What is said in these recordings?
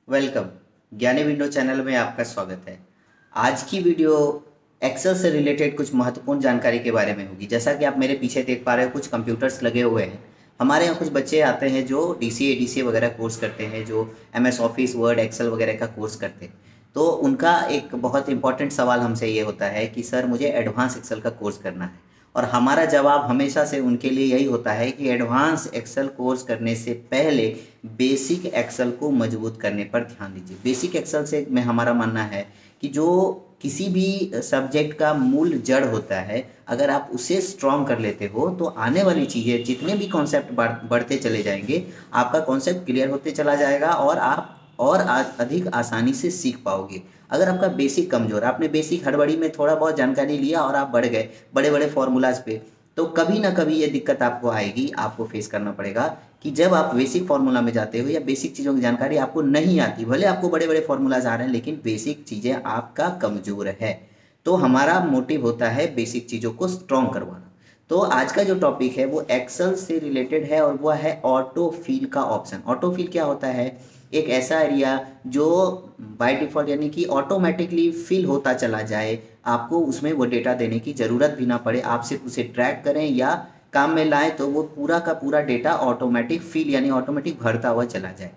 Welcome. ज्ञानी window channel में आपका स्वागत है। आज की वीडियो एक्सेल से रिलेटेड कुछ महत्वपूर्ण जानकारी के बारे में होगी। जैसा कि आप मेरे पीछे देख पा रहे हो, कुछ कंप्यूटर्स लगे हुए हैं। हमारे यहाँ कुछ बच्चे आते हैं जो डीसीए डीसीए वगैरह कोर्स करते हैं, जो एमएस ऑफिस वर्ड एक्सेल वगैरह का कोर्स करते हैं। तो उनका एक बहुत इंपॉर्टेंट सवाल हमसे ये होता है कि सर मुझे एडवांस एक्सेल का कोर्स करना है। और हमारा जवाब हमेशा से उनके लिए यही होता है कि एडवांस एक्सेल कोर्स करने से पहले बेसिक एक्सेल को मजबूत करने पर ध्यान दीजिए। बेसिक एक्सेल से में हमारा मानना है कि जो किसी भी सब्जेक्ट का मूल जड़ होता है, अगर आप उसे स्ट्रॉन्ग कर लेते हो तो आने वाली चीज़ें जितने भी कॉन्सेप्ट बढ़ते चले जाएंगे, आपका कॉन्सेप्ट क्लियर होते चला जाएगा और आप अधिक आसानी से सीख पाओगे। अगर आपका बेसिक कमजोर, आपने बेसिक हड़बड़ी में थोड़ा बहुत जानकारी लिया और आप बढ़ गए बड़े बड़े फॉर्मूलाज पे, तो कभी ना कभी ये दिक्कत आपको आएगी, आपको फेस करना पड़ेगा कि जब आप बेसिक फार्मूला में जाते हो या बेसिक चीज़ों की जानकारी आपको नहीं आती, भले आपको बड़े बड़े फार्मूलाज आ रहे हैं लेकिन बेसिक चीज़ें आपका कमज़ोर है। तो हमारा मोटिव होता है बेसिक चीज़ों को स्ट्रॉन्ग करवाना। तो आज का जो टॉपिक है वो एक्सेल से रिलेटेड है और वो है ऑटो फिल का ऑप्शन। ऑटो फिल क्या होता है? एक ऐसा एरिया जो बाय डिफ़ॉल्ट यानी कि ऑटोमेटिकली फिल होता चला जाए, आपको उसमें वो डेटा देने की ज़रूरत भी ना पड़े, आप सिर्फ उसे ट्रैक करें या काम में लाएँ तो वो पूरा का पूरा डेटा ऑटोमेटिक फिल यानी ऑटोमेटिक भरता हुआ चला जाए।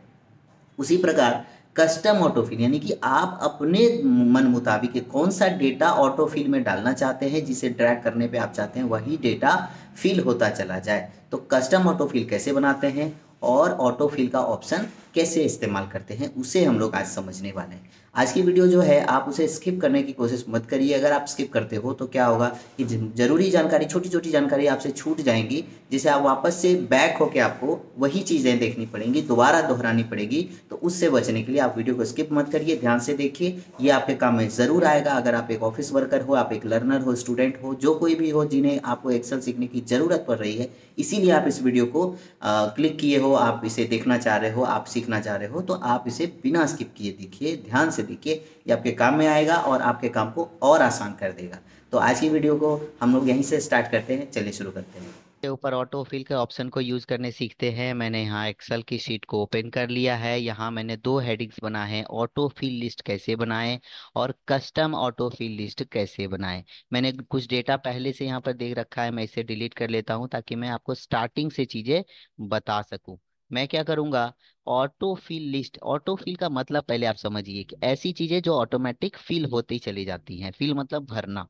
उसी प्रकार कस्टम ऑटोफिल यानी कि आप अपने मन मुताबिक कौन सा डेटा ऑटोफिल में डालना चाहते हैं, जिसे ड्रैग करने पे आप चाहते हैं वही डेटा फिल होता चला जाए। तो कस्टम ऑटोफिल कैसे बनाते हैं और ऑटोफिल का ऑप्शन कैसे इस्तेमाल करते हैं, उसे हम लोग आज समझने वाले हैं। आज की वीडियो जो है आप उसे स्किप करने की कोशिश मत करिए। अगर आप स्किप करते हो तो क्या होगा कि जरूरी जानकारी, छोटी छोटी जानकारी आपसे छूट जाएंगी, जिसे आप वापस से बैक होके आपको वही चीज़ें देखनी पड़ेंगी, दोबारा दोहरानी पड़ेगी। तो उससे बचने के लिए आप वीडियो को स्किप मत करिए, ध्यान से देखिए, ये आपके काम में ज़रूर आएगा। अगर आप एक ऑफिस वर्कर हो, आप एक लर्नर हो, स्टूडेंट हो, जो कोई भी हो जिन्हें आपको एक्सेल सीखने की ज़रूरत पड़ रही है, इसीलिए आप इस वीडियो को क्लिक किए हो, आप इसे देखना चाह रहे हो, आप सीखना चाह रहे हो, तो आप इसे बिना स्किप किए देखिए, ध्यान से देखिए। ये आपके काम में आएगा और आपके काम को और आसान कर देगा। तो आज की वीडियो को हम लोग यहीं से स्टार्ट करते हैं, चलिए शुरू करते हैं। के ऊपर ऑटो फिल के ऑप्शन को यूज करने सीखते हैं। मैंने यहाँ एक्सेल की शीट को ओपन कर लिया है। यहाँ मैंने दो हेडिंग्स बनाए हैं, ऑटो फिल लिस्ट कैसे बनाएं और कस्टम ऑटो फिल लिस्ट कैसे बनाएं। मैंने कुछ डेटा पहले से यहाँ पर देख रखा है, मैं इसे डिलीट कर लेता हूँ ताकि मैं आपको स्टार्टिंग से चीजें बता सकूं। मैं क्या करूंगा, auto fill list, auto fill का मतलब पहले आप समझिए कि ऐसी चीजें जो ऑटोमेटिक फिल होती ही चली जाती हैं। फिल मतलब भरना।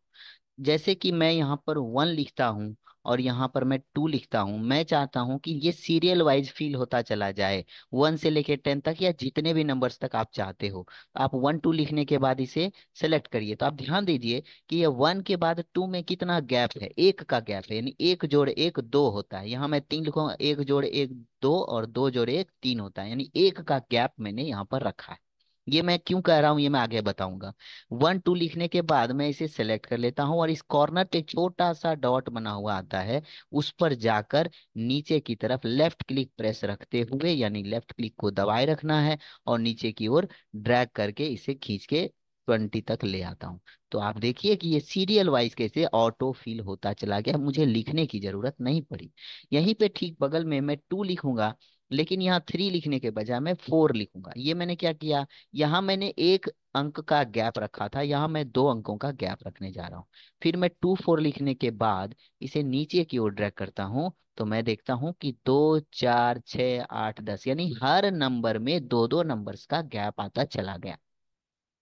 जैसे कि मैं यहाँ पर 1 लिखता हूँ और यहाँ पर मैं 2 लिखता हूँ, मैं चाहता हूँ कि ये सीरियल वाइज फिल होता चला जाए, 1 से लेके 10 तक या जितने भी नंबर्स तक आप चाहते हो। आप 1 2 लिखने के बाद इसे सेलेक्ट करिए। तो आप ध्यान दीजिए कि ये 1 के बाद 2 में कितना गैप है, एक का गैप है, यानी 1 जोड़ 1 2 होता है। यहाँ मैं 3 लिखूंगा, 1 जोड़ 1 2 और 2 जोड़ 1 3 होता है, यानी एक का गैप मैंने यहाँ पर रखा है। ये मैं क्यों कह रहा हूँ ये मैं आगे बताऊंगा। 1 2 लिखने के बाद मैं इसे सेलेक्ट कर लेता हूँ और इस कॉर्नर पे छोटा सा डॉट बना हुआ आता है, उस पर जाकर नीचे की तरफ लेफ्ट क्लिक प्रेस रखते हुए, यानी लेफ्ट क्लिक को दबाए रखना है और नीचे की ओर ड्रैग करके इसे खींच के 20 तक ले आता हूँ। तो आप देखिए कि ये सीरियल वाइज कैसे ऑटो फिल होता चला गया, मुझे लिखने की जरूरत नहीं पड़ी। यहीं पे ठीक बगल में मैं 2 लिखूंगा, लेकिन यहाँ 3 लिखने के बजाय मैं 4 लिखूंगा। ये मैंने क्या किया, यहाँ मैंने एक अंक का गैप रखा था, यहाँ मैं 2 अंकों का गैप रखने जा रहा हूँ। फिर मैं 2 4 लिखने के बाद इसे नीचे की ओर ड्रैग करता हूँ, तो मैं देखता हूँ कि 2 4 6 8 10, यानी हर नंबर में दो दो नंबर्स का गैप आता चला गया।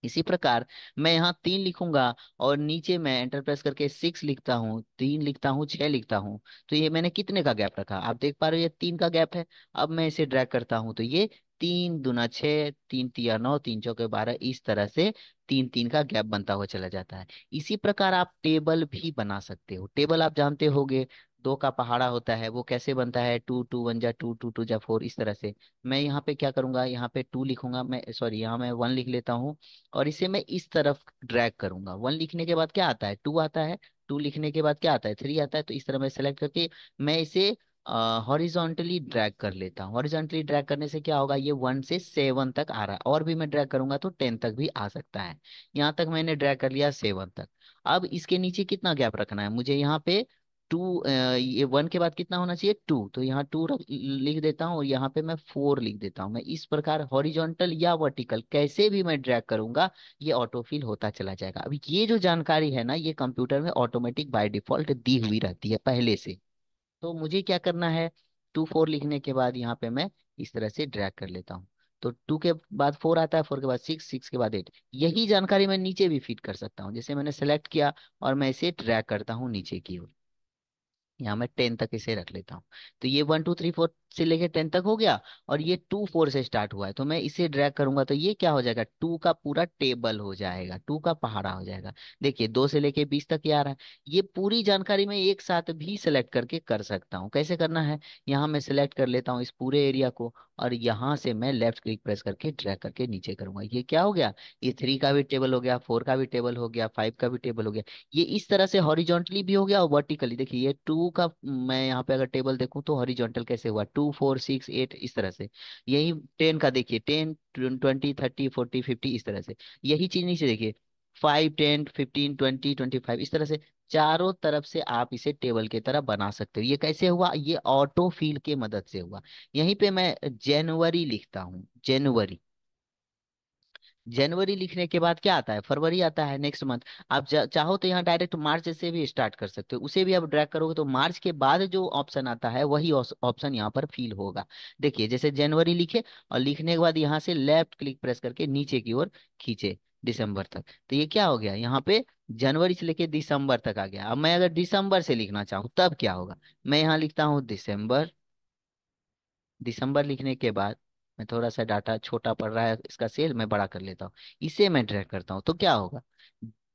इसी प्रकार मैं यहाँ 3 लिखूंगा और नीचे मैं एंटर प्रेस करके 6 लिखता हूँ, 3 लिखता हूँ, 6 लिखता हूँ। तो ये मैंने कितने का गैप रखा, आप देख पा रहे हो, ये 3 का गैप है। अब मैं इसे ड्रैग करता हूँ तो ये 3 दूना 6, 3 तिया 9, 3 चौके 12, इस तरह से 3 3 का गैप बनता हुआ चला जाता है। इसी प्रकार आप टेबल भी बना सकते हो। टेबल आप जानते होंगे, 2 का पहाड़ा होता है, वो कैसे बनता है, 2 2 1 जा 2 2 2 जा 4, इस तरह से। मैं यहाँ पे क्या करूंगा, यहाँ पे 2 लिखूंगा, मैं सॉरी यहाँ मैं 1 लिख लेता हूँ और इसे मैं इस तरफ ड्रैग करूंगा। 1 लिखने के बाद क्या आता है, 2 आता है, 2 लिखने के बाद क्या आता है, 3 आता है। तो इस तरह मैं सेलेक्ट करके मैं इसे हॉरिजॉन्टली ड्रैग कर लेता हूँ। हॉरिजॉन्टली ड्रैग करने से क्या होगा, ये 1 से 7 तक आ रहा है, और भी मैं ड्रैग करूंगा तो 10 तक भी आ सकता है। यहाँ तक मैंने ड्रैग कर लिया 7 तक। अब इसके नीचे कितना गैप रखना है मुझे, यहाँ पे टू, ये वन के बाद कितना होना चाहिए, टू, तो यहाँ टू लिख देता हूँ और यहाँ पे मैं फोर लिख देता हूँ। मैं इस प्रकार हॉरिजॉन्टल या वर्टिकल कैसे भी मैं ड्रैग करूंगा ये ऑटोफिल होता चला जाएगा। अभी ये जो जानकारी है ना, ये कंप्यूटर में ऑटोमेटिक बाय डिफॉल्ट दी हुई रहती है पहले से। तो मुझे क्या करना है, टू फोर लिखने के बाद यहाँ पे मैं इस तरह से ड्रैग कर लेता हूँ। तो टू के बाद फोर आता है, फोर के बाद सिक्स, सिक्स के बाद एट। यही जानकारी मैं नीचे भी फिट कर सकता हूँ, जैसे मैंने सेलेक्ट किया और मैं इसे ड्रैग करता हूँ नीचे की ओर। यहाँ मैं टेन तक इसे रख लेता हूँ। तो ये वन टू थ्री फोर से लेके टेन तक हो गया, और ये टू फोर से स्टार्ट हुआ है, तो मैं इसे ड्रैग करूंगा तो ये क्या हो जाएगा, टू का पूरा टेबल हो जाएगा, टू का पहाड़ा हो जाएगा। देखिए दो से लेके बीस तक ये आ रहा है। ये पूरी जानकारी मैं एक साथ भी सिलेक्ट करके कर सकता हूँ। कैसे करना है, यहाँ मैं सिलेक्ट कर लेता हूँ इस पूरे एरिया को, और यहाँ से मैं लेफ्ट क्लिक प्रेस करके ड्रैग करके नीचे करूंगा। ये क्या हो गया, ये थ्री का भी टेबल हो गया, फोर का भी टेबल हो गया, फाइव का भी टेबल हो गया। ये इस तरह से हॉरिजॉन्टली भी हो गया और वर्टिकली। देखिए ये टू का मैं यहाँ पे अगर टेबल देखूं तो हॉरिजॉन्टल कैसे हुआ, टू फोर सिक्स एट इस तरह से। यही टेन का देखिए, ten twenty thirty forty fifty इस तरह से। यही चीज नीचे देखिए, five ten fifteen twenty twenty five इस तरह से। चारों तरफ से आप इसे टेबल की तरह बना सकते हो। ये कैसे हुआ, ये ऑटो फिल के मदद से हुआ। यहीं पे मैं जनवरी लिखता हूँ, जनवरी। जनवरी लिखने के बाद क्या आता है, फरवरी आता है, नेक्स्ट मंथ। आप चाहो तो यहाँ डायरेक्ट मार्च से भी स्टार्ट कर सकते हो, उसे भी आप ड्रैग करोगे तो मार्च के बाद जो ऑप्शन आता है वही ऑप्शन यहाँ पर फिल होगा। देखिए जैसे जनवरी लिखे, और लिखने के बाद यहाँ से लेफ्ट क्लिक प्रेस करके नीचे की ओर खींचे दिसंबर तक, तो ये क्या हो गया, यहाँ पे जनवरी से लेके दिसंबर तक आ गया। अब मैं अगर दिसंबर से लिखना चाहूँ तब क्या होगा, मैं यहाँ लिखता हूँ दिसंबर। दिसंबर लिखने के बाद मैं थोड़ा सा डाटा छोटा पड़ रहा है इसका सेल, मैं बड़ा कर लेता हूँ, इसे मैं ड्रैग करता हूँ, तो क्या होगा,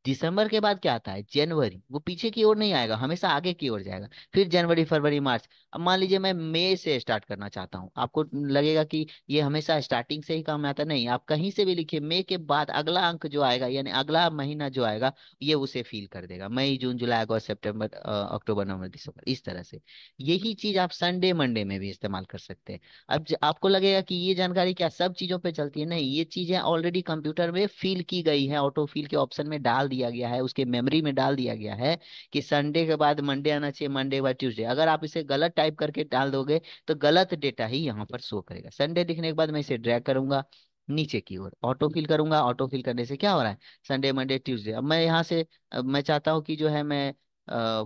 दिसंबर के बाद क्या आता है, जनवरी। वो पीछे की ओर नहीं आएगा, हमेशा आगे की ओर जाएगा। फिर जनवरी फरवरी मार्च। अब मान लीजिए मैं मई से स्टार्ट करना चाहता हूँ, आपको लगेगा कि ये हमेशा स्टार्टिंग से ही काम में आता है, नहीं, आप कहीं से भी लिखिए, मई के बाद अगला अंक जो आएगा यानी अगला महीना जो आएगा ये उसे फील कर देगा, मई जून जुलाई अगस्त सितंबर अक्टूबर नवंबर दिसंबर इस तरह से। यही चीज आप संडे मंडे में भी इस्तेमाल कर सकते हैं। अब आपको लगेगा कि ये जानकारी क्या सब चीजों पे चलती है, नहीं, ये चीजें ऑलरेडी कंप्यूटर में फिल की गई है, ऑटो फिल के ऑप्शन में डाल दिया गया है, उसके मेमोरी में डाल दिया गया है कि संडे के बाद मंडे आना चाहिए, मंडे के बाद ट्यूसडे। अगर आप इसे गलत टाइप करके डाल दोगे तो गलत डेटा ही यहाँ पर शो करेगा। संडे लिखने के बाद मैं इसे ड्रैग करूंगा नीचे की ओर, ऑटो फिल करूंगा, ऑटो फिल करने से क्या हो रहा है, संडे मंडे ट्यूसडे। अब मैं यहाँ से मैं चाहता हूँ कि जो है मैं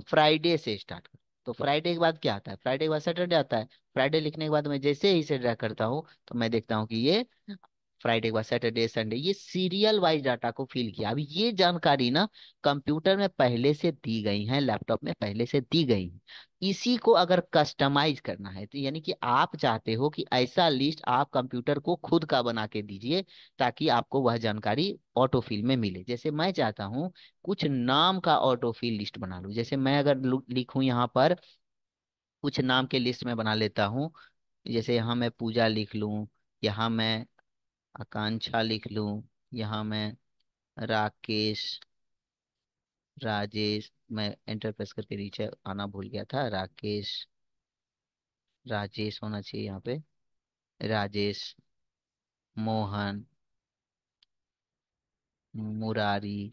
फ्राइडे से स्टार्ट करूँ, तो फ्राइडे के बाद क्या आता है, फ्राइडे के बाद सैटरडे आता है। फ्राइडे लिखने के बाद मैं जैसे ही इसे ड्रैग करता हूँ तो मैं देखता हूँ कि ये फ्राइडे के बाद सैटरडे संडे, ये सीरियल वाइज डाटा को फिल किया। अब ये जानकारी ना कंप्यूटर में पहले से दी गई है, लैपटॉप में पहले से दी गई है। इसी को अगर कस्टमाइज करना है तो यानी कि आप चाहते हो कि ऐसा लिस्ट आप कंप्यूटर को खुद का बना के दीजिए ताकि आपको वह जानकारी ऑटो फिल में मिले। जैसे मैं चाहता हूँ कुछ नाम का ऑटो फिल लिस्ट बना लूं, जैसे मैं अगर लिखूं यहाँ पर कुछ नाम के लिस्ट में बना लेता हूँ। जैसे यहाँ मैं पूजा लिख लूँ, यहाँ मैं आकांक्षा लिख लूँ, यहाँ मैं राकेश, राजेश, मैं एंटर प्रेस करके नीचे आना भूल गया था, राकेश, राजेश होना चाहिए यहाँ पे, राजेश, मोहन, मुरारी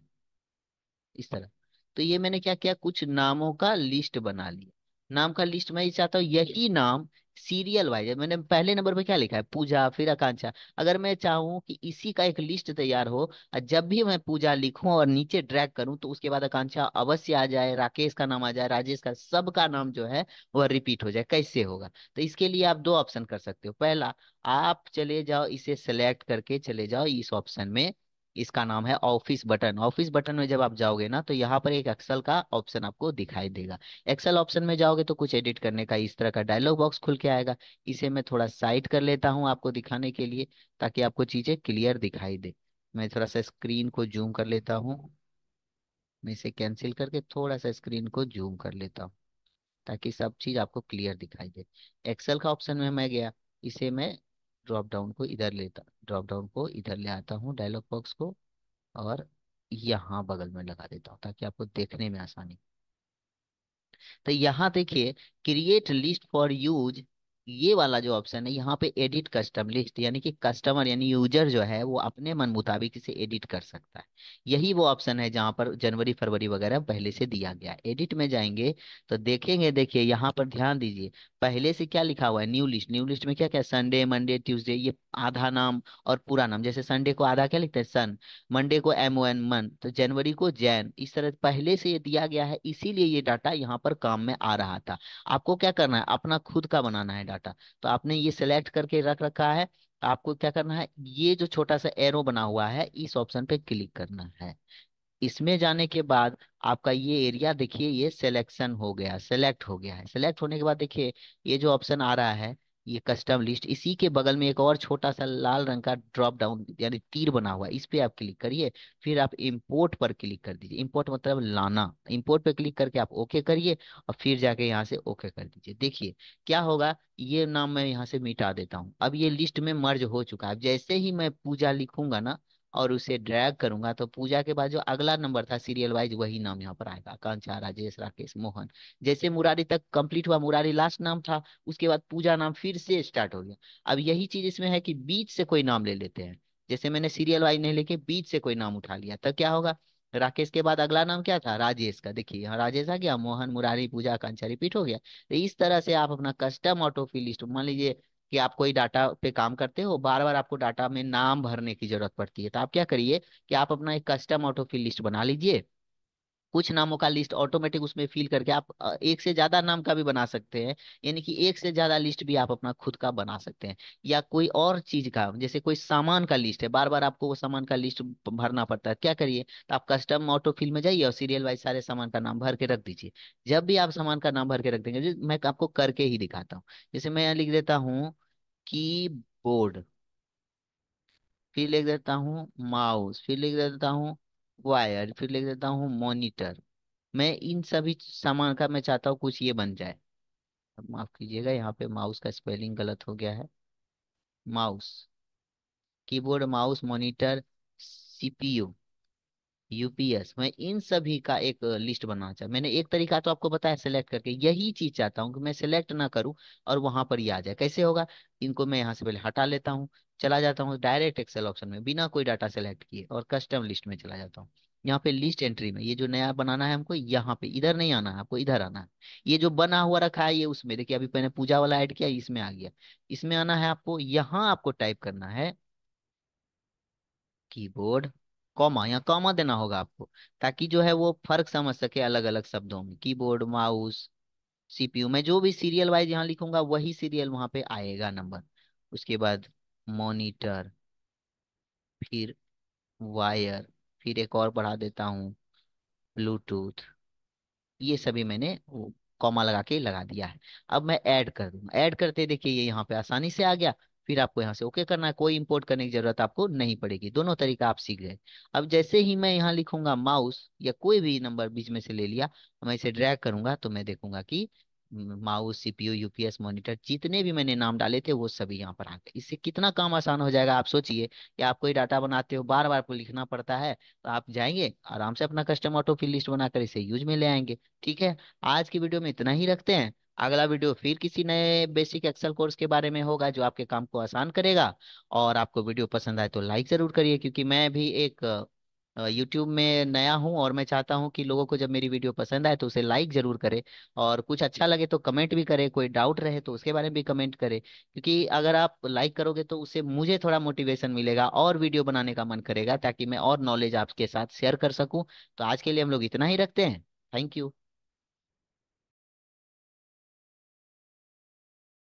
इस तरह। तो ये मैंने क्या किया, कुछ नामों का लिस्ट बना लिया। नाम का लिस्ट मैं ये चाहता हूँ यही नाम सीरियल वाइज है। मैंने पहले नंबर पे क्या लिखा है, पूजा, फिर आकांक्षा। अगर मैं चाहूँ कि इसी का एक लिस्ट तैयार हो और जब भी मैं पूजा लिखूं और नीचे ड्रैग करूं तो उसके बाद आकांक्षा अवश्य आ जाए, राकेश का नाम आ जाए, राजेश का, सबका नाम जो है वह रिपीट हो जाए, कैसे होगा। तो इसके लिए आप दो ऑप्शन कर सकते हो। पहला, आप चले जाओ इसे सेलेक्ट करके चले जाओ इस ऑप्शन में, इसका नाम है ऑफिस बटन। ऑफिस बटन में जब आप जाओगे ना तो यहाँ पर एक एक्सेल का ऑप्शन आपको दिखाई देगा। एक्सेल ऑप्शन में जाओगे तो कुछ एडिट करने का इस तरह का डायलॉग बॉक्स खुल के आएगा। इसे मैं थोड़ा साइड कर लेता हूँ आपको दिखाने के लिए ताकि आपको चीजें क्लियर दिखाई दे। मैं थोड़ा सा स्क्रीन को जूम कर लेता हूँ, मैं इसे कैंसिल करके थोड़ा सा स्क्रीन को जूम कर लेता हूँ ताकि सब चीज आपको क्लियर दिखाई दे। एक्सेल का ऑप्शन में मैं गया, इसे मैं ड्रॉप डाउन को इधर ले आता हूँ डायलॉग बॉक्स को, और यहाँ बगल में लगा देता हूँ ताकि आपको देखने में आसानी। तो यहाँ देखिए, क्रिएट लिस्ट फॉर यूज ये वाला जो ऑप्शन है यहाँ पे एडिट कस्टम लिस्ट, यानी कि कस्टमर यानी यूजर जो है वो अपने मन मुताबिक इसे एडिट कर सकता है। यही वो ऑप्शन है जहाँ पर जनवरी फरवरी वगैरह पहले से दिया गया है। एडिट में जाएंगे तो देखेंगे, देखिए यहाँ पर ध्यान दीजिए, पहले से क्या लिखा हुआ है, न्यू लिस्ट। न्यू लिस्ट में क्या क्या, संडे मंडे ट्यूसडे, ये आधा नाम और पूरा नाम। जैसे संडे को आधा क्या लिखते हैं, सन। मंडे को MON मन, तो जनवरी को जैन। इस तरह पहले से ये दिया गया है, इसीलिए ये डाटा यहाँ पर काम में आ रहा था। आपको क्या करना है, अपना खुद का बनाना है डाटा। तो आपने ये सिलेक्ट करके रख रखा है। आपको क्या करना है, ये जो छोटा सा एरो बना हुआ है इस ऑप्शन पे क्लिक करना है। इसमें जाने के बाद आपका ये एरिया देखिए, ये सिलेक्शन हो गया, सेलेक्ट हो गया है। सेलेक्ट होने के बाद देखिए ये जो ऑप्शन आ रहा है, ये कस्टम लिस्ट, इसी के बगल में एक और छोटा सा लाल रंग का ड्रॉप डाउन यानी तीर बना हुआ है, इस पे आप क्लिक करिए। फिर आप इंपोर्ट पर क्लिक कर दीजिए। इंपोर्ट मतलब लाना। इंपोर्ट पे क्लिक करके आप ओके करिए और फिर जाके यहाँ से ओके कर दीजिए। देखिए क्या होगा, ये नाम मैं यहाँ से मिटा देता हूँ। अब ये लिस्ट में मर्ज हो चुका है। जैसे ही मैं पूजा लिखूंगा ना और उसे ड्रैग करूंगा, तो पूजा के बाद जो अगला नंबर था सीरियल वाइज वही नाम यहाँ पर आएगा, आकांक्षा, राजेश, राकेश, मोहन। जैसे मुरारी तक कंप्लीट हुआ, मुरारी लास्ट नाम था, उसके बाद पूजा नाम फिर से स्टार्ट हो गया। अब यही चीज इसमें है कि बीच से कोई नाम ले लेते हैं। जैसे मैंने सीरियल वाइज नहीं लेके बीच से कोई नाम उठा लिया, तब क्या होगा, राकेश के बाद अगला नाम क्या था, राजेश का। देखिए यहाँ राजेश आ गया, मोहन, मुरारी, पूजा, आकांक्षा रिपीट हो गया। तो इस तरह से आप अपना कस्टम ऑटोफिल लिस्ट, मान लीजिए कि आप कोई डाटा पे काम करते हो, बार बार आपको डाटा में नाम भरने की जरूरत पड़ती है, तो आप क्या करिए कि आप अपना एक कस्टम ऑटोफिल लिस्ट बना लीजिए। कुछ नामों का लिस्ट ऑटोमेटिक उसमें फिल करके आप एक से ज्यादा नाम का भी बना सकते हैं। यानी कि एक से ज्यादा लिस्ट भी आप अपना खुद का बना सकते हैं। या कोई और चीज का, जैसे कोई सामान का लिस्ट है, बार बार आपको वो सामान का लिस्ट भरना पड़ता है, क्या करिए, तो आप कस्टम ऑटोफिल में जाइए और सीरियल वाइज सारे सामान का नाम भर के रख दीजिए। जब भी आप सामान का नाम भर के रख देंगे, मैं आपको करके ही दिखाता हूँ। जैसे मैं यहाँ लिख देता हूँ कीबोर्ड, फिर लिख देता हूँ माउस, फिर लिख देता हूँ वायर, फिर लिख देता हूँ मॉनिटर। मैं इन सभी सामान का मैं चाहता हूँ कुछ ये बन जाए। अब माफ कीजिएगा, यहाँ पे माउस का स्पेलिंग गलत हो गया है। Mouse, keyboard, mouse, monitor, CPU, UPS, मैं इन सभी का एक लिस्ट बनाना चाहता। मैंने एक तरीका तो आपको बताया सेलेक्ट करके, यही चीज चाहता हूँ कि मैं सेलेक्ट ना करूँ और वहां पर ही आ जाए। कैसे होगा, इनको मैं यहाँ से पहले हटा लेता हूँ, चला जाता हूँ डायरेक्ट एक्सेल ऑप्शन में बिना कोई डाटा सेलेक्ट किए और कस्टम लिस्ट में चला जाता हूँ। यहाँ पे लिस्ट एंट्री में ये जो नया बनाना है हमको, यहाँ पे इधर नहीं आना है, आपको इधर आना है। ये जो बना हुआ रखा है ये उसमें देखिए, अभी मैंने पूजा वाला ऐड किया, इसमें आ गया। इसमें आना है आपको, यहाँ आपको टाइप करना है कीबोर्ड, कॉमा, यहाँ कॉमा देना होगा आपको, ताकि जो है वो फर्क समझ सके अलग अलग शब्दों में। कीबोर्ड, माउस, CPU, मैं जो भी सीरियल वाइज यहाँ लिखूंगा वही सीरियल वहां पे आएगा नंबर। उसके बाद मॉनिटर, फिर वायर, फिर एक और बढ़ा देता हूँ ब्लूटूथ। ये सभी मैंने वो कॉमा लगा के लगा दिया है। अब मैं ऐड कर दूंगा, ऐड करते देखिए ये यहाँ पे आसानी से आ गया। फिर आपको यहाँ से ओके करना है, कोई इंपोर्ट करने की जरूरत आपको नहीं पड़ेगी, दोनों तरीका आप सीख गए। अब जैसे ही मैं यहाँ लिखूंगा माउस या कोई भी नंबर बीच में से ले लिया, मैं इसे ड्रैग करूंगा तो मैं देखूंगा कि माउस, CPU, UPS, मॉनिटर, जितने भी मैंने नाम डाले थे वो सभी यहाँ पर आ गए। इससे कितना काम आसान हो जाएगा, आप सोचिए कि आप कोई डाटा बनाते हो, बार बार आपको लिखना पड़ता है, तो आप जाएंगे आराम से अपना कस्टम ऑटो फिल लिस्ट बनाकर इसे यूज में ले आएंगे। ठीक है, आज की वीडियो में इतना ही रखते हैं। अगला वीडियो फिर किसी नए बेसिक एक्सेल कोर्स के बारे में होगा जो आपके काम को आसान करेगा। और आपको वीडियो पसंद आए तो लाइक जरूर करिए, क्योंकि मैं भी एक यूट्यूब में नया हूं और मैं चाहता हूं कि लोगों को जब मेरी वीडियो पसंद आए तो उसे लाइक जरूर करे। और कुछ अच्छा लगे तो कमेंट भी करे, कोई डाउट रहे तो उसके बारे में भी कमेंट करे, क्योंकि अगर आप लाइक करोगे तो उससे मुझे थोड़ा मोटिवेशन मिलेगा और वीडियो बनाने का मन करेगा, ताकि मैं और नॉलेज आपके साथ शेयर कर सकूं। तो आज के लिए हम लोग इतना ही रखते हैं। Thank you.